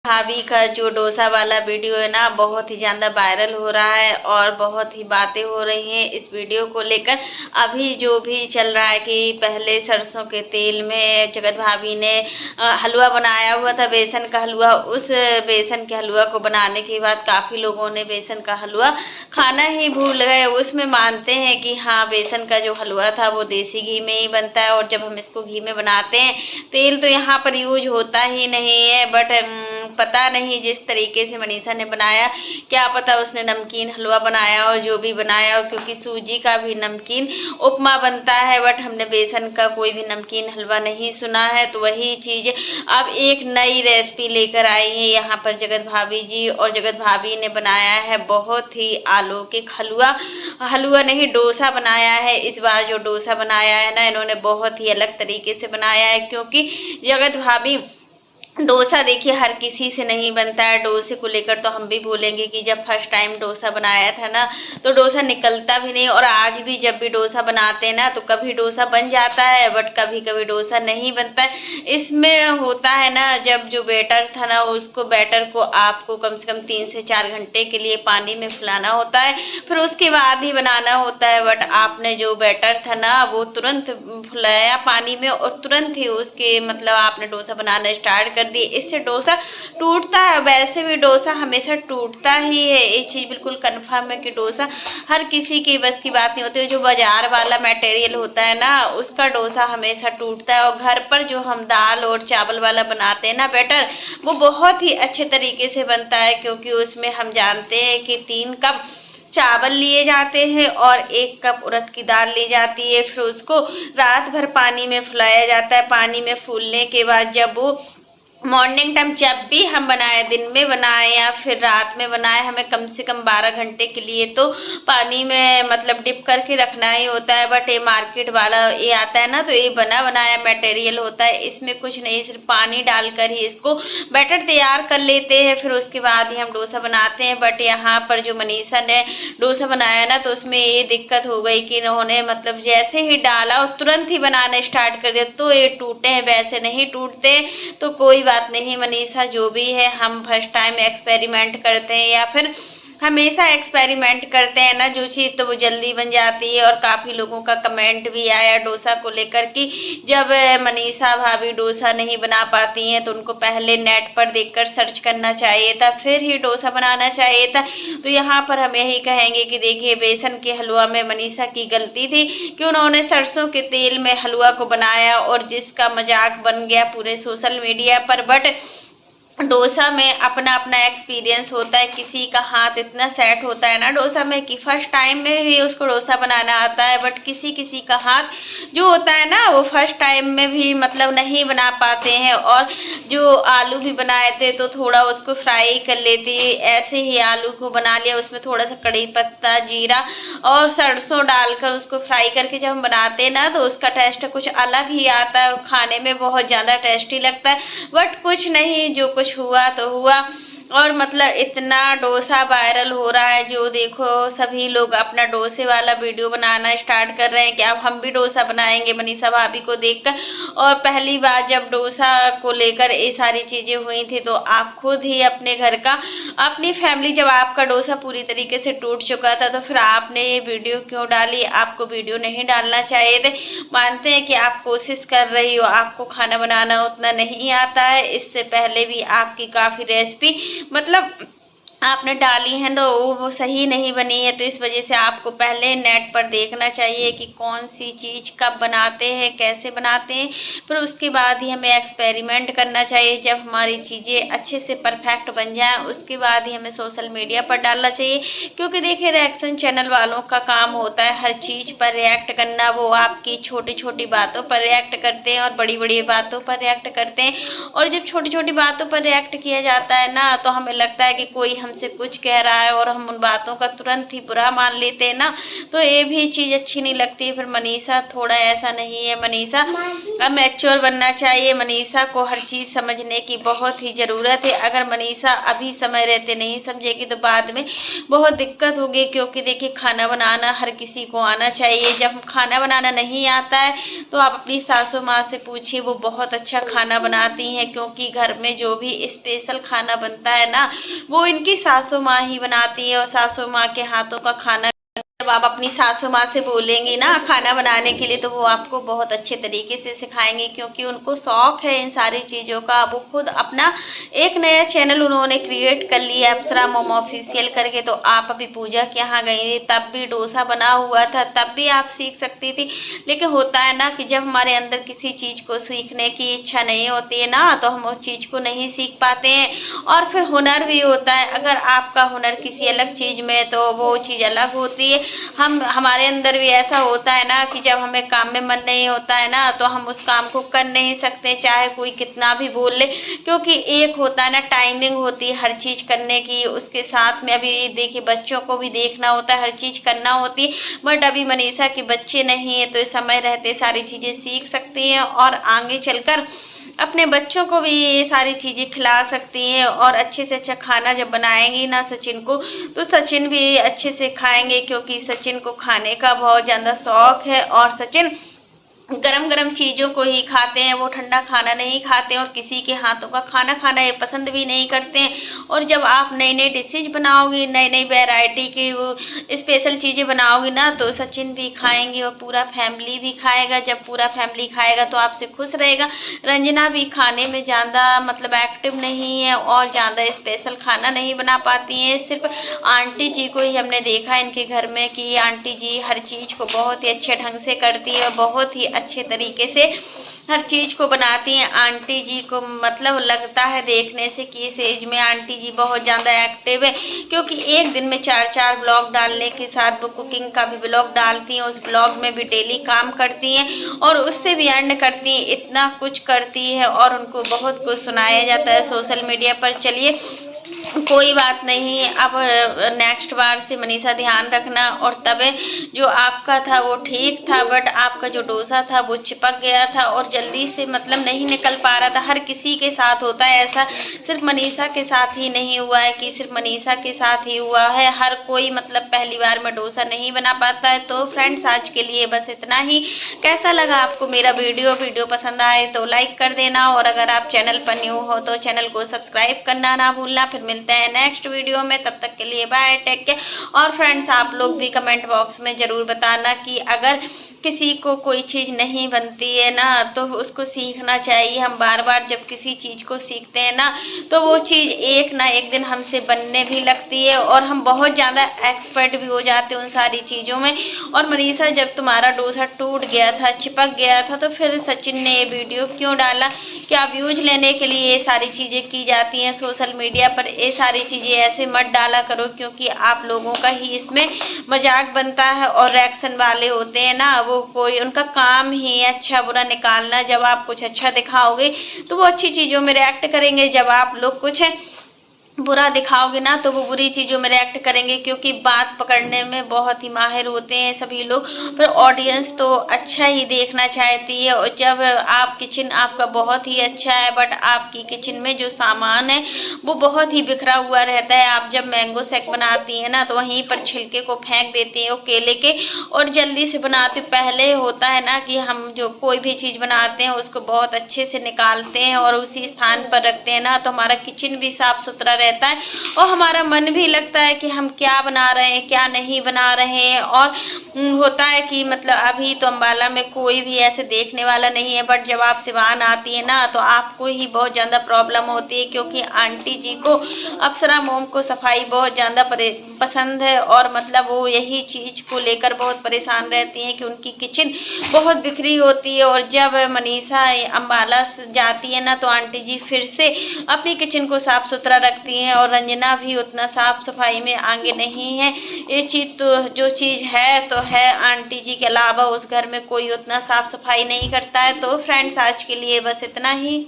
भाभी का जो डोसा वाला वीडियो है ना, बहुत ही ज़्यादा वायरल हो रहा है और बहुत ही बातें हो रही हैं इस वीडियो को लेकर। अभी जो भी चल रहा है कि पहले सरसों के तेल में जगत भाभी ने हलवा बनाया हुआ था, बेसन का हलवा। उस बेसन के हलवा को बनाने के बाद काफ़ी लोगों ने बेसन का हलवा खाना ही भूल गए। उसमें मानते हैं कि हाँ, बेसन का जो हलवा था वो देसी घी में ही बनता है और जब हम इसको घी में बनाते हैं, तेल तो यहाँ पर यूज होता ही नहीं है। बट पता नहीं जिस तरीके से मनीषा ने बनाया, क्या पता उसने नमकीन हलवा बनाया हो, जो भी बनाया हो, क्योंकि सूजी का भी नमकीन उपमा बनता है। बट हमने बेसन का कोई भी नमकीन हलवा नहीं सुना है। तो वही चीज़ अब एक नई रेसिपी लेकर आई है यहाँ पर जगत भाभी जी, और जगत भाभी ने बनाया है बहुत ही अलौकिक हलवा। हलवा नहीं, डोसा बनाया है। इस बार जो डोसा बनाया है ना, इन्होंने बहुत ही अलग तरीके से बनाया है, क्योंकि जगत भाभी डोसा देखिए हर किसी से नहीं बनता है। डोसे को लेकर तो हम भी बोलेंगे कि जब फर्स्ट टाइम डोसा बनाया था ना, तो डोसा निकलता भी नहीं। और आज भी जब भी डोसा बनाते हैं ना, तो कभी डोसा बन जाता है बट कभी कभी डोसा नहीं बनता है। इसमें होता है ना, जब जो बैटर था ना, उसको बैटर को आपको कम से कम 3 से 4 घंटे के लिए पानी में फुलाना होता है, फिर उसके बाद ही बनाना होता है। बट आपने जो बैटर था ना, वो तुरंत फुलाया पानी में और तुरंत ही उसके मतलब आपने डोसा बनाना स्टार्ट कर दिए। इससे डोसा टूटता है। वैसे भी डोसा हमेशा टूटता ही है, ये चीज़ बिल्कुल कंफर्म है कि डोसा हर किसी की बस की बात नहीं होती है। जो बाजार वाला मटेरियल होता है ना, उसका डोसा हमेशा टूटता है। और घर पर जो हम दाल और चावल वाला बनाते हैं ना बैटर, वो बहुत ही अच्छे तरीके से बनता है, क्योंकि उसमें हम जानते हैं कि 3 कप चावल लिए जाते हैं और 1 कप उड़द की दाल ली जाती है। फिर उसको रात भर पानी में फुलाया जाता है। पानी में फूलने के बाद जब वो मॉर्निंग टाइम जब भी हम बनाए, दिन में बनाए या फिर रात में बनाए, हमें कम से कम 12 घंटे के लिए तो पानी में मतलब डिप करके रखना ही होता है। बट ये मार्केट वाला ये आता है ना, तो ये बना बनाया मटेरियल होता है। इसमें कुछ नहीं, सिर्फ पानी डालकर ही इसको बैटर तैयार कर लेते हैं, फिर उसके बाद ही हम डोसा बनाते हैं। बट यहाँ पर जो मनीषा ने डोसा बनाया ना, तो उसमें ये दिक्कत हो गई कि इन्होंने मतलब जैसे ही डाला और तुरंत ही बनाना स्टार्ट कर दिया, तो ये टूटे हैं। वैसे नहीं टूटते तो कोई बात नहीं मनीषा, जो भी है हम फर्स्ट टाइम एक्सपेरिमेंट करते हैं या फिर हमेशा एक्सपेरिमेंट करते हैं ना जो चीज़, तो वो जल्दी बन जाती है। और काफ़ी लोगों का कमेंट भी आया डोसा को लेकर कि जब मनीषा भाभी डोसा नहीं बना पाती हैं तो उनको पहले नेट पर देखकर सर्च करना चाहिए था, फिर ही डोसा बनाना चाहिए था। तो यहाँ पर हम यही कहेंगे कि देखिए, बेसन के हलवा में मनीषा की गलती थी कि उन्होंने सरसों के तेल में हलवा को बनाया और जिसका मजाक बन गया पूरे सोशल मीडिया पर। बट डोसा में अपना अपना एक्सपीरियंस होता है, किसी का हाथ इतना सेट होता है ना डोसा में कि फर्स्ट टाइम में भी उसको डोसा बनाना आता है। बट किसी किसी का हाथ जो होता है ना, वो फर्स्ट टाइम में भी मतलब नहीं बना पाते हैं। और जो आलू भी बनाए थे तो थोड़ा उसको फ्राई कर लेती, ऐसे ही आलू को बना लिया, उसमें थोड़ा सा कड़ी पत्ता, जीरा और सरसों डालकर उसको फ्राई करके जब हम बनाते हैं ना, तो उसका टेस्ट कुछ अलग ही आता है, खाने में बहुत ज़्यादा टेस्टी लगता है। बट कुछ नहीं, जो कुछ हुआ तो हुआ। और मतलब इतना डोसा वायरल हो रहा है, जो देखो सभी लोग अपना डोसे वाला वीडियो बनाना स्टार्ट कर रहे हैं कि अब हम भी डोसा बनाएंगे मनीषा भाभी को देखकर। और पहली बार जब डोसा को लेकर ये सारी चीज़ें हुई थी, तो आप खुद ही अपने घर का, अपनी फैमिली, जब आपका डोसा पूरी तरीके से टूट चुका था, तो फिर आपने ये वीडियो क्यों डाली? आपको वीडियो नहीं डालना चाहिए थे। मानते हैं कि आप कोशिश कर रही हो, आपको खाना बनाना उतना नहीं आता है। इससे पहले भी आपकी काफ़ी रेसिपी मतलब आपने डाली है तो वो सही नहीं बनी है, तो इस वजह से आपको पहले नेट पर देखना चाहिए कि कौन सी चीज़ कब बनाते हैं, कैसे बनाते हैं, फिर उसके बाद ही हमें एक्सपेरिमेंट करना चाहिए। जब हमारी चीज़ें अच्छे से परफेक्ट बन जाएं, उसके बाद ही हमें सोशल मीडिया पर डालना चाहिए। क्योंकि देखिए, रिएक्शन चैनल वालों का काम होता है हर चीज़ पर रिएक्ट करना। वो आपकी छोटी छोटी बातों पर रिएक्ट करते हैं और बड़ी बड़ी बातों पर रिएक्ट करते हैं। और जब छोटी छोटी बातों पर रिएक्ट किया जाता है ना, तो हमें लगता है कि कोई हमसे कुछ कह रहा है और हम उन बातों का तुरंत ही बुरा मान लेते हैं ना, तो ये भी चीज़ अच्छी नहीं लगती है। फिर मनीषा थोड़ा ऐसा नहीं है, मनीषा अब मैच्योर बनना चाहिए। मनीषा को हर चीज़ समझने की बहुत ही ज़रूरत है। अगर मनीषा अभी समय रहते नहीं समझेगी तो बाद में बहुत दिक्कत होगी, क्योंकि देखिए खाना बनाना हर किसी को आना चाहिए। जब खाना बनाना नहीं आता है तो आप अपनी सासू माँ से पूछिए, वो बहुत अच्छा खाना बनाती हैं, क्योंकि घर में जो भी स्पेशल खाना बनता है ना वो इनकी सासू माँ ही बनाती है। और सासू माँ के हाथों का खाना जब आप अपनी सासू माँ से बोलेंगी ना खाना बनाने के लिए तो वो आपको बहुत अच्छे तरीके से सिखाएंगे, क्योंकि उनको शौक है इन सारी चीज़ों का। वो खुद अपना एक नया चैनल उन्होंने क्रिएट कर लिया अप्सरा मॉम ऑफिशियल करके। तो आप अभी पूजा के यहाँ गई थी तब भी डोसा बना हुआ था, तब भी आप सीख सकती थी। लेकिन होता है ना कि जब हमारे अंदर किसी चीज़ को सीखने की इच्छा नहीं होती है ना तो हम उस चीज़ को नहीं सीख पाते हैं। और फिर हुनर भी होता है, अगर आपका हुनर किसी अलग चीज़ में तो वो चीज़ अलग होती है। हमारे अंदर भी ऐसा होता है ना कि जब हमें काम में मन नहीं होता है ना तो हम उस काम को कर नहीं सकते, चाहे कोई कितना भी बोल ले, क्योंकि एक होता है ना टाइमिंग होती है हर चीज़ करने की। उसके साथ में अभी देखिए बच्चों को भी देखना होता है, हर चीज़ करना होती है। बट अभी मनीषा के बच्चे नहीं है तो समय रहते सारी चीज़ें सीख सकती हैं और आगे चलकर अपने बच्चों को भी ये सारी चीज़ें खिला सकती हैं। और अच्छे से अच्छा खाना जब बनाएंगी ना सचिन को तो सचिन भी अच्छे से खाएंगे, क्योंकि सचिन को खाने का बहुत ज़्यादा शौक है। और सचिन गरम गरम चीज़ों को ही खाते हैं, वो ठंडा खाना नहीं खाते हैं और किसी के हाथों का खाना खाना ये पसंद भी नहीं करते हैं। और जब आप नई नई डिशेज बनाओगी, नई नई वैरायटी की वो स्पेशल चीज़ें बनाओगी ना तो सचिन भी खाएंगे और पूरा फैमिली भी खाएगा। जब पूरा फैमिली खाएगा तो आपसे खुश रहेगा। रंजना भी खाने में ज़्यादा मतलब एक्टिव नहीं है और ज़्यादा स्पेशल खाना नहीं बना पाती हैं। सिर्फ आंटी जी को ही हमने देखा इनके घर में कि आंटी जी हर चीज़ को बहुत ही अच्छे ढंग से करती है, बहुत ही अच्छे तरीके से हर चीज़ को बनाती हैं। आंटी जी को मतलब लगता है देखने से कि इस एज में आंटी जी बहुत ज़्यादा एक्टिव है, क्योंकि एक दिन में 4 ब्लॉग डालने के साथ वो कुकिंग का भी ब्लॉग डालती हैं। उस ब्लॉग में भी डेली काम करती हैं और उससे भी अर्न करती हैं, इतना कुछ करती है और उनको बहुत कुछ सुनाया जाता है सोशल मीडिया पर। चलिए कोई बात नहीं, अब नेक्स्ट बार से मनीषा ध्यान रखना। और तब जो आपका था वो ठीक था, बट आपका जो डोसा था वो चिपक गया था और जल्दी से मतलब नहीं निकल पा रहा था। हर किसी के साथ होता है ऐसा, सिर्फ मनीषा के साथ ही नहीं हुआ है कि सिर्फ मनीषा के साथ ही हुआ है। हर कोई मतलब पहली बार में डोसा नहीं बना पाता है। तो फ्रेंड्स आज के लिए बस इतना ही। कैसा लगा आपको मेरा वीडियो पसंद आए तो लाइक कर देना, और अगर आप चैनल पर न्यू हो तो चैनल को सब्सक्राइब करना ना भूलना। फिर मिलते हैं नेक्स्ट वीडियो में, तब तक के लिए बाय, टेक केयर। और फ्रेंड्स आप लोग भी कमेंट बॉक्स में ज़रूर बताना कि अगर किसी को कोई चीज़ नहीं बनती है ना तो उसको सीखना चाहिए। हम बार बार जब किसी चीज़ को सीखते हैं ना तो वो चीज़ एक ना एक दिन हमसे बनने भी लगती है और हम बहुत ज़्यादा एक्सपर्ट भी हो जाते हैं उन सारी चीज़ों में। और मनीषा जब तुम्हारा डोसा टूट गया था, चिपक गया था, तो फिर सचिन ने ये वीडियो क्यों डाला? क्या व्यूज लेने के लिए ये सारी चीज़ें की जाती हैं सोशल मीडिया पर? ये सारी चीज़ें ऐसे मत डाला करो, क्योंकि आप लोगों का ही इसमें मजाक बनता है। और रिएक्शन वाले होते हैं ना वो कोई उनका काम ही अच्छा बुरा निकालना। जब आप कुछ अच्छा दिखाओगे तो वो अच्छी चीज़ों में रिएक्ट करेंगे, जब आप लोग कुछ बुरा दिखाओगे ना तो वो बुरी चीज़ों में रिएक्ट करेंगे, क्योंकि बात पकड़ने में बहुत ही माहिर होते हैं सभी लोग। पर ऑडियंस तो अच्छा ही देखना चाहती है। और जब आप किचन आपका बहुत ही अच्छा है बट आपकी किचन में जो सामान है वो बहुत ही बिखरा हुआ रहता है, आप जब मैंगो शेक बनाती हैं ना तो वहीं पर छिलके को फेंक देती हैं वो केले के और जल्दी से बनाती। पहले होता है ना कि हम जो कोई भी चीज़ बनाते हैं उसको बहुत अच्छे से निकालते हैं और उसी स्थान पर रखते हैं ना तो हमारा किचन भी साफ सुथरा रहता है और हमारा मन भी लगता है कि हम क्या बना रहे हैं क्या नहीं बना रहे हैं। और होता है कि मतलब अभी तो अम्बाला में कोई भी ऐसे देखने वाला नहीं है, बट जब आप सिवान आती है ना तो आपको ही बहुत ज़्यादा प्रॉब्लम होती है, क्योंकि आंटी जी को अप्सरा मोम को सफाई बहुत ज़्यादा पसंद है और मतलब वो यही चीज़ को लेकर बहुत परेशान रहती हैं कि उनकी किचन बहुत बिखरी होती है। और जब मनीषा अम्बाला जाती है ना तो आंटी जी फिर से अपनी किचन को साफ सुथरा रखती हैं और रंजना भी उतना साफ सफाई में आगे नहीं है। ये चीज़ तो जो चीज़ है तो है, आंटी जी के अलावा उस घर में कोई उतना साफ सफाई नहीं करता है। तो फ्रेंड्स आज के लिए बस इतना ही।